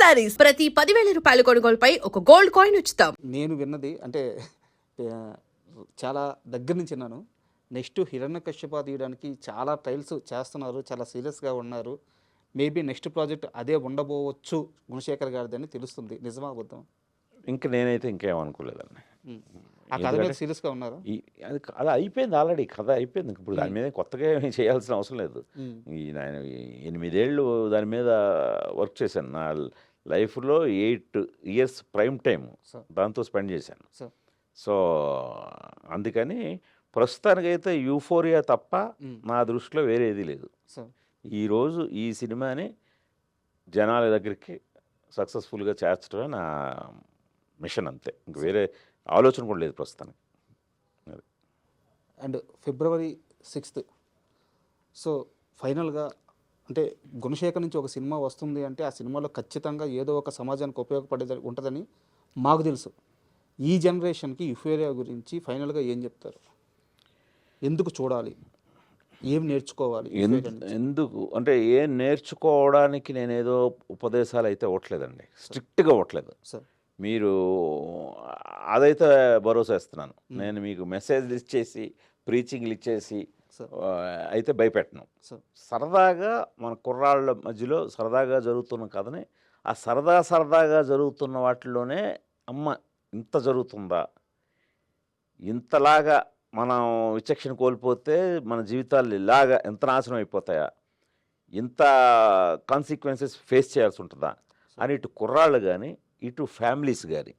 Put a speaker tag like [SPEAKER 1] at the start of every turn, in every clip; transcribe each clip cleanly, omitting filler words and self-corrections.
[SPEAKER 1] శారీస్ ప్రతి 10,000 రూపాయల కొనుగోలుపై ఒక గోల్డ్ కాయిన్ ఉచితం.
[SPEAKER 2] నేను విన్నది అంటే చాలా దగ్గర నుంచి విన్నాను. నెక్స్ట్ హిరణ్యకశ్యప తీయడానికి చాలా ట్రయల్స్ చేస్తున్నారు, చాలా సీరియస్గా ఉన్నారు. మేబీ నెక్స్ట్ ప్రాజెక్ట్ అదే ఉండబోవచ్చు గుణశేఖర్ గారిది అని తెలుస్తుంది. నిజమా అబద్ధం?
[SPEAKER 3] ఇంకా నేనైతే ఇంకేమనుకోలేదండి.
[SPEAKER 2] ఆ కథ మీద సీరియస్గా ఉన్నారు.
[SPEAKER 3] అది అయిపోయింది, ఆల్రెడీ కథ అయిపోయింది. ఇప్పుడు దాని మీద కొత్తగా ఏమీ చేయాల్సిన అవసరం లేదు. నేను 8 ఏళ్ళు దాని మీద వర్క్ చేశాను. నా లైఫ్లో 8 ఇయర్స్ ప్రైమ్ టైం దాంతో స్పెండ్ చేశాను. సో అందుకని ప్రస్తుతానికైతే యూఫోరియా తప్ప నా దృష్టిలో వేరేది లేదు. ఈరోజు ఈ సినిమాని జనాల దగ్గరికి సక్సెస్ఫుల్గా చేర్చడమే నా మిషన్, అంతే. ఇంక వేరే ఆలోచన కూడా లేదు ప్రస్తుతానికి.
[SPEAKER 2] అండ్ February 6th సో ఫైనల్గా అంటే గుణశేఖర్ నుంచి ఒక సినిమా వస్తుంది అంటే ఆ సినిమాలో ఖచ్చితంగా ఏదో ఒక సమాజానికి ఉపయోగపడేది ఉంటుందని మాకు తెలుసు. ఈ జనరేషన్కి యూఫోరియా గురించి ఫైనల్గా ఏం చెప్తారు? ఎందుకు చూడాలి, ఏం నేర్చుకోవాలి?
[SPEAKER 3] ఎందుకు అంటే ఏం నేర్చుకోవడానికి నేనేదో ఉపదేశాలు అయితే ఇవ్వట్లేదండి, స్ట్రిక్ట్గా ఇవ్వట్లేదు. మీరు అదైతే భరోసా ఇస్తున్నాను. నేను మీకు మెసేజ్లు ఇచ్చేసి ప్రీచింగ్లు ఇచ్చేసి అయితే భయపెట్టను. సరదాగా మన కుర్రాళ్ళ మధ్యలో సరదాగా జరుగుతున్న కథని ఆ సరదాగా జరుగుతున్న వాటిలోనే అమ్మ ఇంత జరుగుతుందా, ఇంతలాగా మనం విచక్షణ కోల్పోతే మన జీవితాలు ఇలాగా ఎంత నాశనం అయిపోతాయా, ఇంత కాన్సిక్వెన్సెస్ ఫేస్ చేయాల్సి ఉంటుందా అని ఇటు కుర్రాళ్ళు కానీ ఇటు ఫ్యామిలీస్ కానీ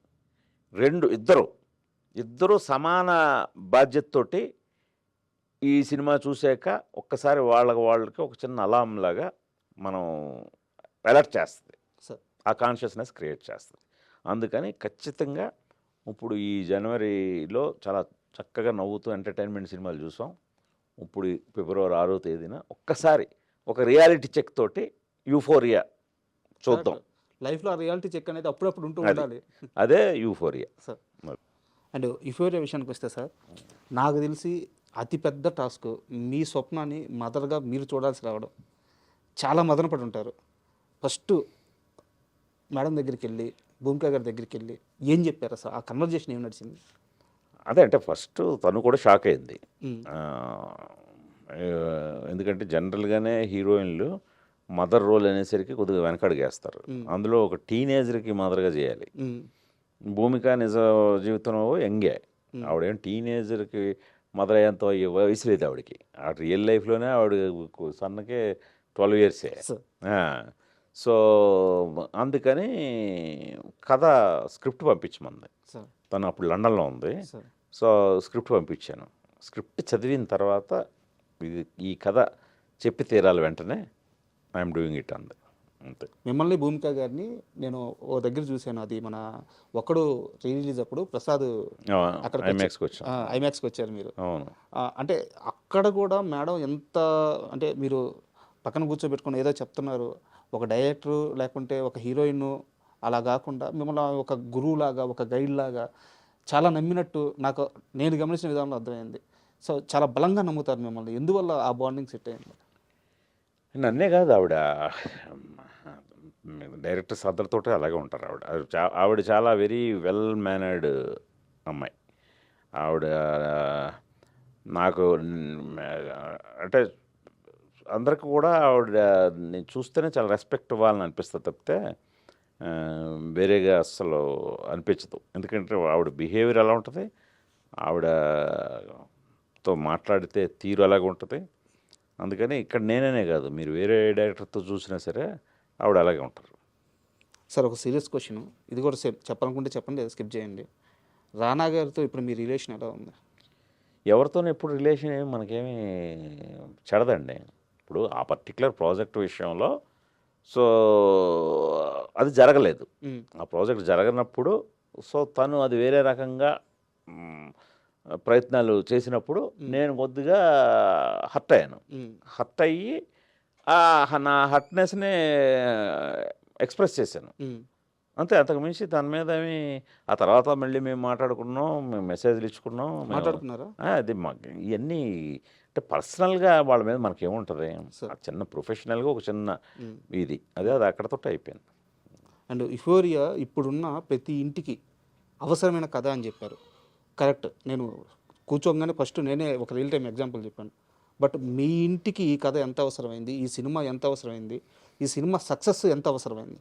[SPEAKER 3] ఇద్దరు సమాన బాధ్యతతోటి ఈ సినిమా చూశాక ఒక్కసారి వాళ్ళకి ఒక చిన్న అలాంలాగా మనం అలర్ట్ చేస్తుంది, ఆ కాన్షియస్నెస్ క్రియేట్ చేస్తుంది. అందుకని ఖచ్చితంగా ఇప్పుడు ఈ జనవరిలో చాలా చక్కగా నవ్వుతూ ఎంటర్టైన్మెంట్ సినిమాలు చూసాం. ఇప్పుడు February 6వ తేదీన ఒక్కసారి ఒక రియాలిటీ చెక్ తోటి యూఫోరియా చూద్దాం.
[SPEAKER 2] లైఫ్లో రియాలిటీ చెక్ అనేది అప్పుడప్పుడు ఉంటూ ఉండాలి.
[SPEAKER 3] అదే యూఫోరియా
[SPEAKER 2] సార్. అండ్ యూఫోరియా విషయానికి వస్తే సార్, నాకు తెలిసి అతిపెద్ద టాస్క్ మీ స్వప్నాన్ని మదర్గా మీరు చూడాల్సి రావడం. చాలా మదనపడి ఉంటారు. ఫస్ట్ మేడం దగ్గరికి వెళ్ళి భూమిక గారి దగ్గరికి వెళ్ళి ఏం చెప్పారు సార్? ఆ కన్వర్జేషన్ ఏం నడిచింది?
[SPEAKER 3] అదే అంటే ఫస్ట్ తను కూడా షాక్ అయింది. ఎందుకంటే జనరల్గానే హీరోయిన్లు మదర్ రోల్ అనేసరికి కొద్దిగా వెనకడుగేస్తారు. అందులో ఒక టీనేజర్కి మదర్గా చేయాలి. భూమిక నిజ జీవితంలో యంగే, ఆవిడేం టీనేజర్కి మదర్ అయ్యేంత వయసు లేదు ఆవిడకి. ఆ రియల్ లైఫ్లోనే ఆవిడ సన్నకే 12 ఇయర్సే. సో అందుకని కథ స్క్రిప్ట్ పంపించమంది. తను అప్పుడు లండన్లో ఉంది. సో స్క్రిప్ట్ పంపించాను. స్క్రిప్ట్ చదివిన తర్వాత ఈ కథ చెప్పి తీరాలి వెంటనే, ఐఎమ్ డూయింగ్ ఇట్ అంది. అంతే.
[SPEAKER 2] మిమ్మల్ని భూమిక గారిని నేను ఓ దగ్గర చూశాను. అది మన ఒక్కడు రిలీజ్ అప్పుడు ప్రసాద్ అక్కడ ఐమాక్స్కి వచ్చారు మీరు. అంటే అక్కడ కూడా మేడం ఎంత అంటే మీరు పక్కన కూర్చోబెట్టుకుని ఏదో చెప్తున్నారు. ఒక డైరెక్టరు లేకుంటే ఒక హీరోయిన్ అలా కాకుండా మిమ్మల్ని ఒక గురువు లాగా, ఒక గైడ్ లాగా చాలా నమ్మినట్టు నాకు నేను గమనించిన విధానంలో అర్థమైంది. సో చాలా బలంగా నమ్ముతారు మిమ్మల్ని. ఎందువల్ల ఆ బాండింగ్ సెట్ అయింది?
[SPEAKER 3] నన్నే కాదు, ఆవిడ డైరెక్టర్స్ అందరితో అలాగే ఉంటారు. ఆవిడ చాలా వెరీ వెల్ మేనర్డ్ అమ్మాయి. ఆవిడ నాకు అంటే అందరికి కూడా ఆవిడ నేను చూస్తేనే చాలా రెస్పెక్ట్ ఇవ్వాలని అనిపిస్తుంది తప్పితే వేరేగా అస్సలు అనిపించదు. ఎందుకంటే ఆవిడ బిహేవియర్ ఎలా ఉంటుంది, ఆవిడతో మాట్లాడితే తీరు అలాగే ఉంటుంది. అందుకని ఇక్కడ నేనే కాదు, మీరు వేరే డైరెక్టర్తో చూసినా సరే ఆవిడ అలాగే ఉంటారు.
[SPEAKER 2] సార్ ఒక సీరియస్ క్వశ్చన్, ఇది కూడా చెప్పాలనుకుంటే చెప్పండి, స్కిప్ చేయండి. రానా గారితో ఇప్పుడు మీ రిలేషన్ ఎలా ఉంది?
[SPEAKER 3] ఎవరితోనూ ఎప్పుడు రిలేషన్ ఏమి మనకేమీ చెడదండి. ఇప్పుడు ఆ పర్టికులర్ ప్రాజెక్ట్ విషయంలో సో అది జరగలేదు. ఆ ప్రాజెక్ట్ జరగనప్పుడు సో తను అది వేరే రకంగా ప్రయత్నాలు చేసినప్పుడు నేను కొద్దిగా హర్ట్ అయ్యాను. హర్ట్ అయ్యి నా హర్ట్నెస్ని ఎక్స్ప్రెస్ చేశాను అంతే. అంతకు మించి దాని మీద ఏమి ఆ తర్వాత మళ్ళీ మేము మాట్లాడుకున్నాం, మేము మెసేజ్లు ఇచ్చుకున్నాం. అది మాకు ఇవన్నీ అంటే పర్సనల్గా వాళ్ళ మీద మనకేముంటుంది, చిన్న ప్రొఫెషనల్గా ఒక చిన్న ఇది అది అక్కడతో అయిపోయింది.
[SPEAKER 2] అండ్ యుఫోరియా ఇప్పుడున్న ప్రతి ఇంటికి అవసరమైన కథ అని చెప్పారు. కరెక్ట్. నేను కూర్చోగానే ఫస్ట్ నేనే ఒక రియల్ టైం ఎగ్జాంపుల్ చెప్పాను. బట్ మీ ఇంటికి ఈ కథ ఎంత అవసరమైంది, ఈ సినిమా ఎంత అవసరమైంది, ఈ సినిమా సక్సెస్ ఎంత అవసరమైంది?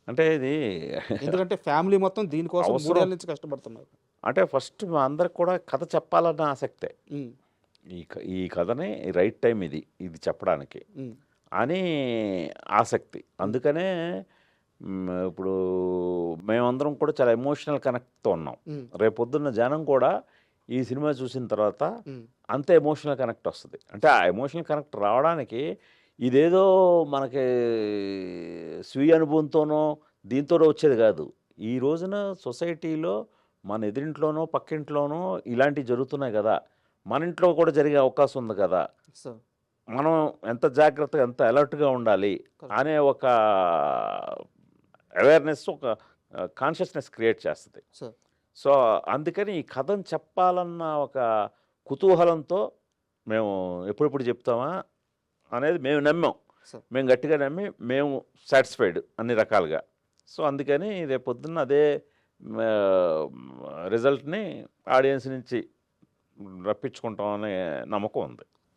[SPEAKER 3] అంటే ఇది
[SPEAKER 2] ఎందుకంటే ఫ్యామిలీ మొత్తం దీనికోసం
[SPEAKER 3] అవసరం.
[SPEAKER 2] 3 ఏళ్ళ నుంచి కష్టపడుతున్నారు.
[SPEAKER 3] అంటే ఫస్ట్ మా అందరికి కూడా కథ చెప్పాలన్న ఆసక్తే.
[SPEAKER 2] ఉమ్,
[SPEAKER 3] ఈ కథని రైట్ టైం ఇది చెప్పడానికి
[SPEAKER 2] ఉమ్,
[SPEAKER 3] అని ఆసక్తి. అందుకనే ఇప్పుడు మేమందరం కూడా చాలా ఎమోషనల్ కనెక్ట్తో ఉన్నాం.
[SPEAKER 2] ఉమ్,
[SPEAKER 3] రేపొద్దున్న జనం కూడా ఈ సినిమా చూసిన తర్వాత
[SPEAKER 2] ఉమ్,
[SPEAKER 3] అంతే ఎమోషనల్ కనెక్ట్ వస్తుంది. అంటే ఆ ఎమోషనల్ కనెక్ట్ రావడానికి ఇదేదో మనకి స్వీయ అనుభవంతోనో దీంతోనో వచ్చేది కాదు. ఈ రోజున సొసైటీలో మన ఎదురింట్లోనో పక్కింట్లోనో ఇలాంటివి జరుగుతున్నాయి కదా, మన ఇంట్లో కూడా జరిగే అవకాశం ఉంది కదా,
[SPEAKER 2] సార్
[SPEAKER 3] మనం ఎంత జాగ్రత్తగా ఎంత అలర్ట్గా ఉండాలి అనే ఒక అవేర్నెస్, ఒక కాన్షియస్నెస్ క్రియేట్ చేస్తుంది.
[SPEAKER 2] సార్
[SPEAKER 3] సో అందుకని ఈ కథను చెప్పాలన్న ఒక కుతూహలంతో మేము ఎప్పుడెప్పుడు చెప్తామా అనేది మేము నమ్మాం.
[SPEAKER 2] సార్
[SPEAKER 3] మేము గట్టిగా నమ్మి మేము సాటిస్ఫైడ్ అన్ని రకాలుగా. సో అందుకని రేపొద్దున్న అదే రిజల్ట్ని ఆడియన్స్ నుంచి రప్పించుకుంటాం అనే నమ్మకం ఉంది.